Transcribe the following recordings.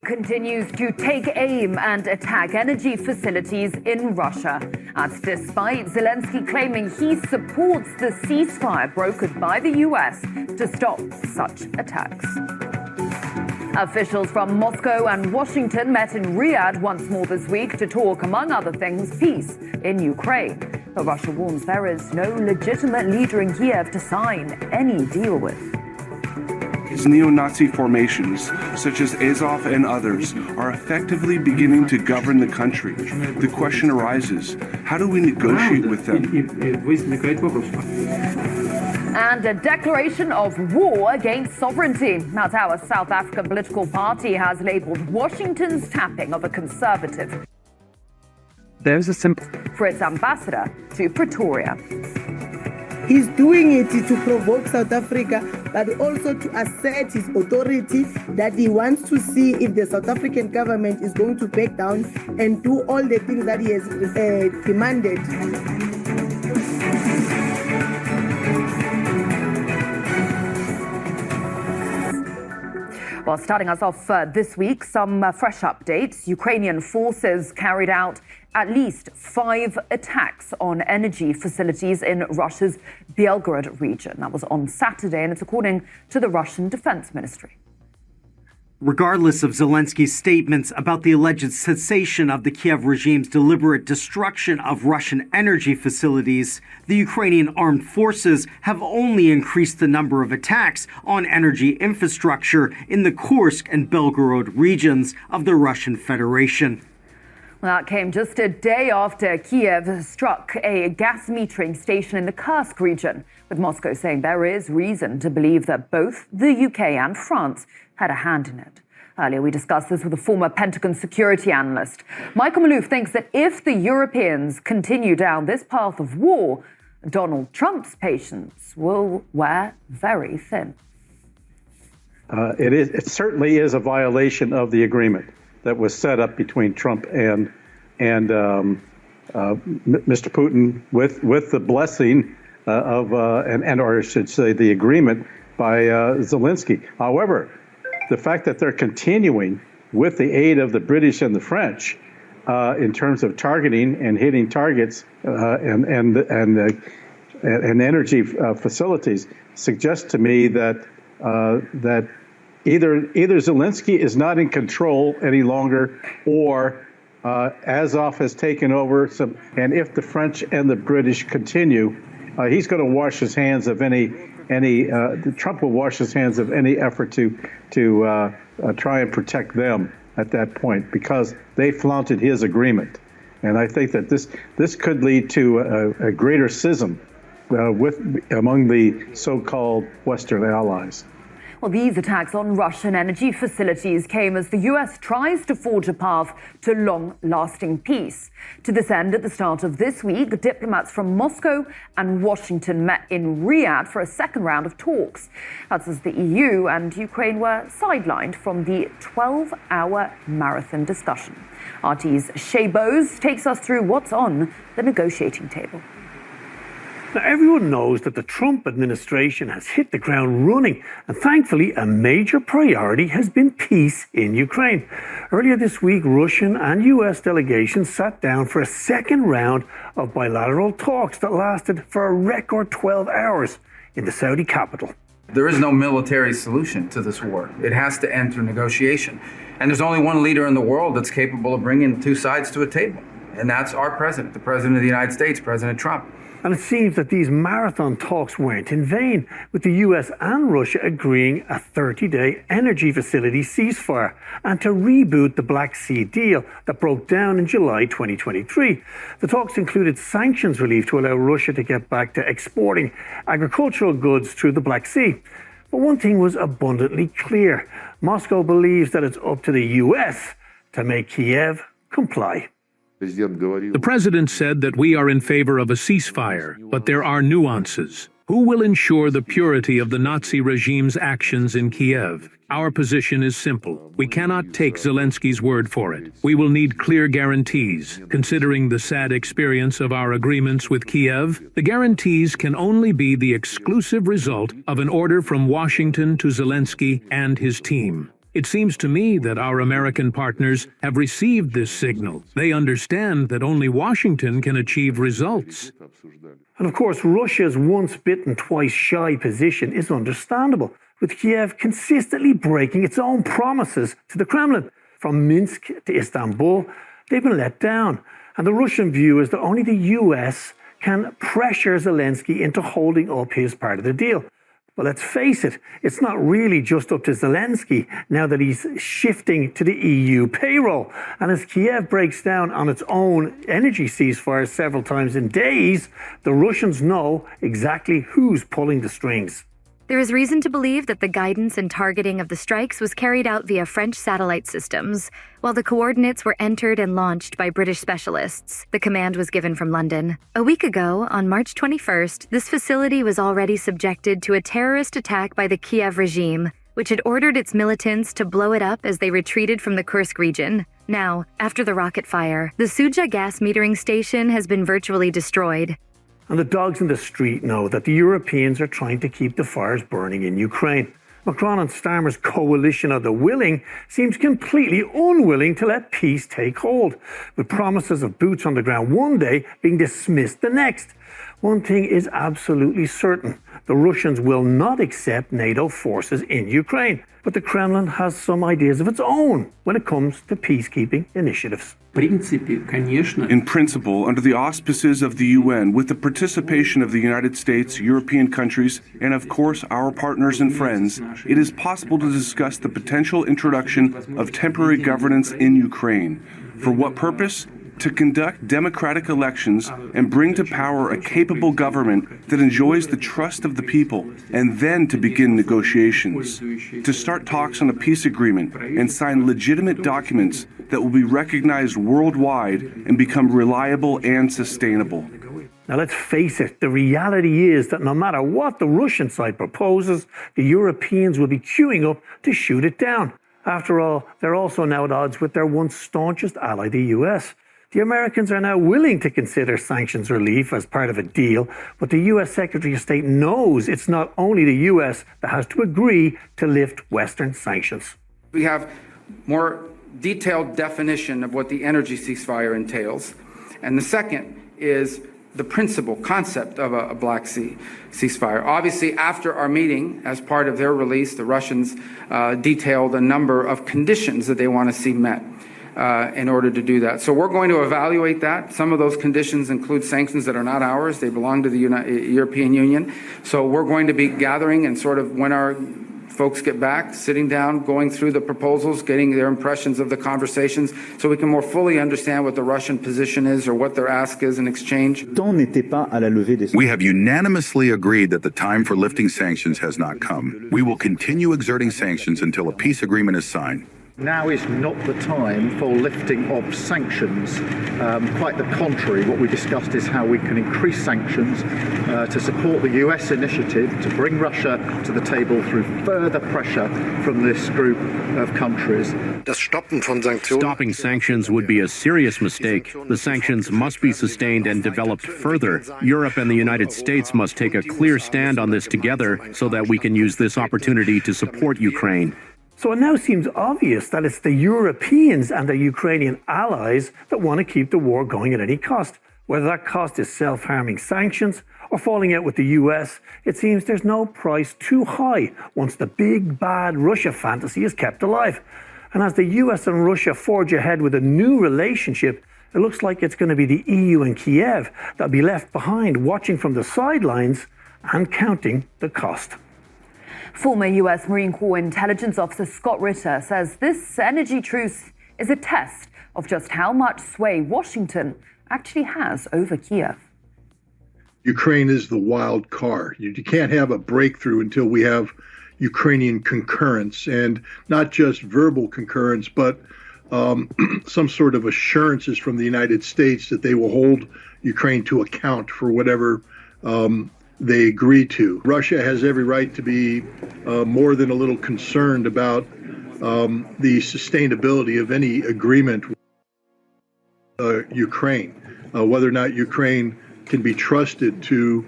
Continues to take aim and attack energy facilities in Russia. That's despite Zelensky claiming he supports the ceasefire brokered by the US to stop such attacks. Officials from Moscow and Washington met in Riyadh once more this week to talk, among other things, peace in Ukraine. But Russia warns there is no legitimate leader in Kiev to sign any deal with. These neo-Nazi formations, such as Azov and others, are effectively beginning to govern the country. The question arises, how do we negotiate with them? And a declaration of war against sovereignty. That's how a South African political party has labelled Washington's tapping of a conservative. There's a simple For its ambassador to Pretoria. He's doing it to provoke South Africa, but also to assert his authority, that he wants to see if the South African government is going to back down and do all the things that he has demanded. Well, starting us off this week, some fresh updates. Ukrainian forces carried out at least 5 attacks on energy facilities in Russia's Belgorod region. That was on Saturday, and it's according to the Russian Defense Ministry. Regardless of Zelensky's statements about the alleged cessation of the Kiev regime's deliberate destruction of Russian energy facilities, the Ukrainian armed forces have only increased the number of attacks on energy infrastructure in the Kursk and Belgorod regions of the Russian Federation. Well, that came just a day after Kiev struck a gas metering station in the Kursk region, with Moscow saying there is reason to believe that both the UK and France had a hand in it. Earlier, we discussed this with a former Pentagon security analyst. Michael Malouf thinks that if the Europeans continue down this path of war, Donald Trump's patience will wear very thin. It certainly is a violation of the agreement that was set up between Trump and Mr. Putin, with the blessing or I should say, the agreement by Zelensky. However, the fact that they're continuing with the aid of the British and the French in terms of targeting and hitting targets and energy facilities suggests to me that either Zelensky is not in control any longer, or Azov has taken over. And if the French and the British continue, he's going to wash his hands of Trump will wash his hands of any effort to try and protect them at that point, because they flaunted his agreement. And I think that this could lead to a greater schism among the so-called Western allies. Well, these attacks on Russian energy facilities came as the US tries to forge a path to long-lasting peace. To this end, at the start of this week, diplomats from Moscow and Washington met in Riyadh for a second round of talks. That's as the EU and Ukraine were sidelined from the 12-hour marathon discussion. RT's Shay Bowes takes us through what's on the negotiating table. Now, everyone knows that the Trump administration has hit the ground running, and thankfully a major priority has been peace in Ukraine. Earlier this week, Russian and US delegations sat down for a second round of bilateral talks that lasted for a record 12 hours in the Saudi capital. There is no military solution to this war. It has to end through negotiation. And there's only one leader in the world that's capable of bringing two sides to a table, and that's our president, the president of the United States, President Trump. And it seems that these marathon talks weren't in vain, with the US and Russia agreeing a 30-day energy facility ceasefire and to reboot the Black Sea deal that broke down in July 2023. The talks included sanctions relief to allow Russia to get back to exporting agricultural goods through the Black Sea. But one thing was abundantly clear. Moscow believes that it's up to the US to make Kiev comply. The president said that we are in favor of a ceasefire, but there are nuances. Who will ensure the purity of the Nazi regime's actions in Kiev? Our position is simple. We cannot take Zelensky's word for it. We will need clear guarantees. Considering the sad experience of our agreements with Kiev, the guarantees can only be the exclusive result of an order from Washington to Zelensky and his team. It seems to me that our American partners have received this signal. They understand that only Washington can achieve results. And of course, Russia's once bitten, twice shy position is understandable, with Kiev consistently breaking its own promises to the Kremlin. From Minsk to Istanbul, they've been let down. And the Russian view is that only the US can pressure Zelensky into holding up his part of the deal. But let's face it, it's not really just up to Zelensky now that he's shifting to the EU payroll. And as Kiev breaks down on its own energy ceasefire several times in days, the Russians know exactly who's pulling the strings. There is reason to believe that the guidance and targeting of the strikes was carried out via French satellite systems, while the coordinates were entered and launched by British specialists. The command was given from London. A week ago, on March 21st, this facility was already subjected to a terrorist attack by the Kiev regime, which had ordered its militants to blow it up as they retreated from the Kursk region. Now, after the rocket fire, the Sudzha gas metering station has been virtually destroyed. And the dogs in the street know that the Europeans are trying to keep the fires burning in Ukraine. Macron and Starmer's coalition of the willing seems completely unwilling to let peace take hold, with promises of boots on the ground one day being dismissed the next. One thing is absolutely certain. The Russians will not accept NATO forces in Ukraine. But the Kremlin has some ideas of its own when it comes to peacekeeping initiatives. In principle, under the auspices of the UN, with the participation of the United States, European countries, and of course our partners and friends, it is possible to discuss the potential introduction of temporary governance in Ukraine. For what purpose? To conduct democratic elections and bring to power a capable government that enjoys the trust of the people, and then to begin negotiations. To start talks on a peace agreement and sign legitimate documents that will be recognized worldwide and become reliable and sustainable. Now let's face it, the reality is that no matter what the Russian side proposes, the Europeans will be queuing up to shoot it down. After all, they're also now at odds with their once staunchest ally, the US. The Americans are now willing to consider sanctions relief as part of a deal, but the US Secretary of State knows it's not only the US that has to agree to lift Western sanctions. We have more detailed definition of what the energy ceasefire entails. And the second is the principle, concept of a Black Sea ceasefire. Obviously, after our meeting, as part of their release, the Russians detailed a number of conditions that they want to see met in order to do that. So we're going to evaluate that. Some of those conditions include sanctions that are not ours. They belong to the European Union. So we're going to be gathering and sort of when our folks get back, sitting down, going through the proposals, getting their impressions of the conversations so we can more fully understand what the Russian position is or what their ask is in exchange. We have unanimously agreed that the time for lifting sanctions has not come. We will continue exerting sanctions until a peace agreement is signed. Now is not the time for lifting of sanctions. Quite the contrary, what we discussed is how we can increase sanctions to support the US initiative to bring Russia to the table through further pressure from this group of countries. Stopping sanctions would be a serious mistake. The sanctions must be sustained and developed further. Europe and the United States must take a clear stand on this together so that we can use this opportunity to support Ukraine. So it now seems obvious that it's the Europeans and their Ukrainian allies that want to keep the war going at any cost. Whether that cost is self-harming sanctions or falling out with the US, it seems there's no price too high once the big bad Russia fantasy is kept alive. And as the US and Russia forge ahead with a new relationship, it looks like it's going to be the EU and Kiev that'll be left behind watching from the sidelines and counting the cost. Former U.S. Marine Corps intelligence officer Scott Ritter says this energy truce is a test of just how much sway Washington actually has over Kiev. Ukraine is the wild card. You can't have a breakthrough until we have Ukrainian concurrence, and not just verbal concurrence, but some sort of assurances from the United States that they will hold Ukraine to account for whatever they agree to. Russia has every right to be more than a little concerned about the sustainability of any agreement with Ukraine, whether or not Ukraine can be trusted to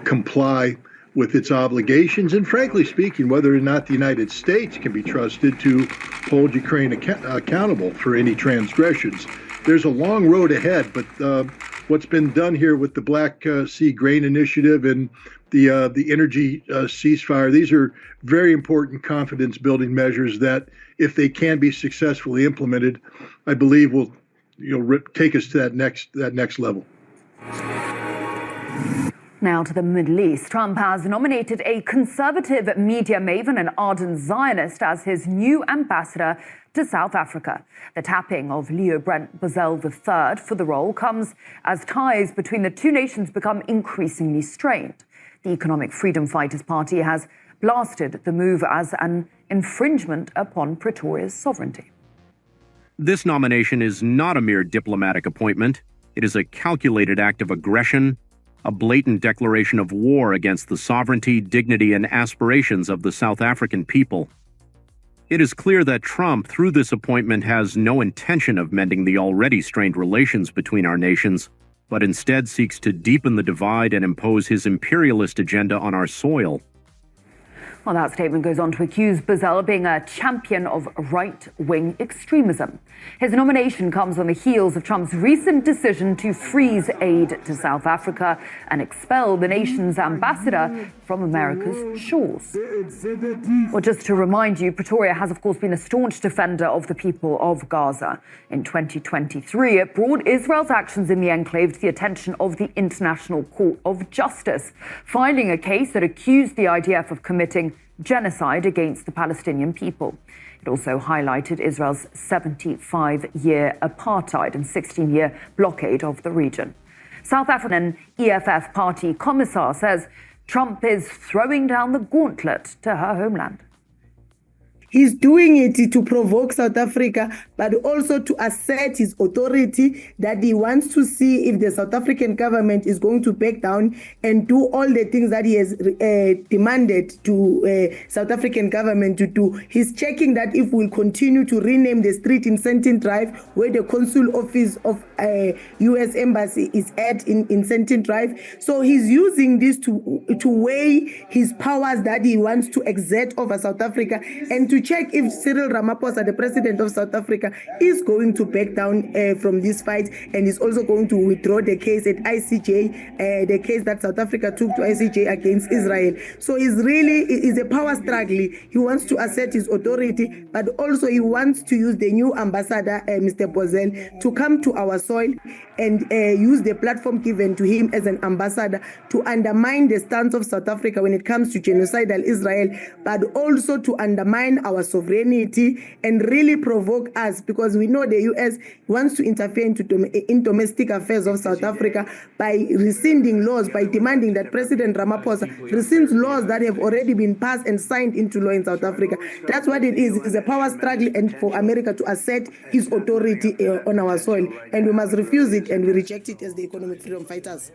comply with its obligations, and frankly speaking, whether or not the United States can be trusted to hold Ukraine accountable for any transgressions. There's a long road ahead, but what's been done here with the Black Sea Grain Initiative and the energy ceasefire, these are very important confidence-building measures that, if they can be successfully implemented, I believe will take us to that next level. Now to the Middle East. Trump has nominated a conservative media maven and ardent Zionist as his new ambassador to South Africa. The tapping of Leo Brent Bozell III for the role comes as ties between the two nations become increasingly strained. The Economic Freedom Fighters Party has blasted the move as an infringement upon Pretoria's sovereignty. This nomination is not a mere diplomatic appointment. It is a calculated act of aggression, a blatant declaration of war against the sovereignty, dignity, and aspirations of the South African people. It is clear that Trump, through this appointment, has no intention of mending the already strained relations between our nations, but instead seeks to deepen the divide and impose his imperialist agenda on our soil. Well, that statement goes on to accuse Bozell of being a champion of right-wing extremism. His nomination comes on the heels of Trump's recent decision to freeze aid to South Africa and expel the nation's ambassador from America's shores. Well, just to remind you, Pretoria has, of course, been a staunch defender of the people of Gaza. In 2023, it brought Israel's actions in the enclave to the attention of the International Court of Justice, filing a case that accused the IDF of committing genocide against the Palestinian people. It also highlighted Israel's 75-year apartheid and 16-year blockade of the region. South African EFF party commissar says Trump is throwing down the gauntlet to her homeland. He's doing it to provoke South Africa, but also to assert his authority, that he wants to see if the South African government is going to back down and do all the things that he has demanded to South African government to do. He's checking that if we'll continue to rename the street in Sandton Drive, where the consul office of U.S. Embassy is at in Sandton Drive. So he's using this to weigh his powers that he wants to exert over South Africa, and to check if Cyril Ramaphosa, the president of South Africa, is going to back down from this fight, and is also going to withdraw the case at ICJ, the case that South Africa took to ICJ against Israel. So is a power struggle. He wants to assert his authority, but also he wants to use the new ambassador, Mr. Bozell, to come to our soil and use the platform given to him as an ambassador to undermine the stance of South Africa when it comes to genocidal Israel, but also to undermine our sovereignty and really provoke us, because we know the U.S. wants to interfere in domestic affairs of South Africa by rescinding laws, by demanding that President Ramaphosa rescinds laws that have already been passed and signed into law in South Africa. That's what it is. It's a power struggle, and for America to assert its authority on our soil, and we must refuse it, and we reject it as the economic freedom fighters.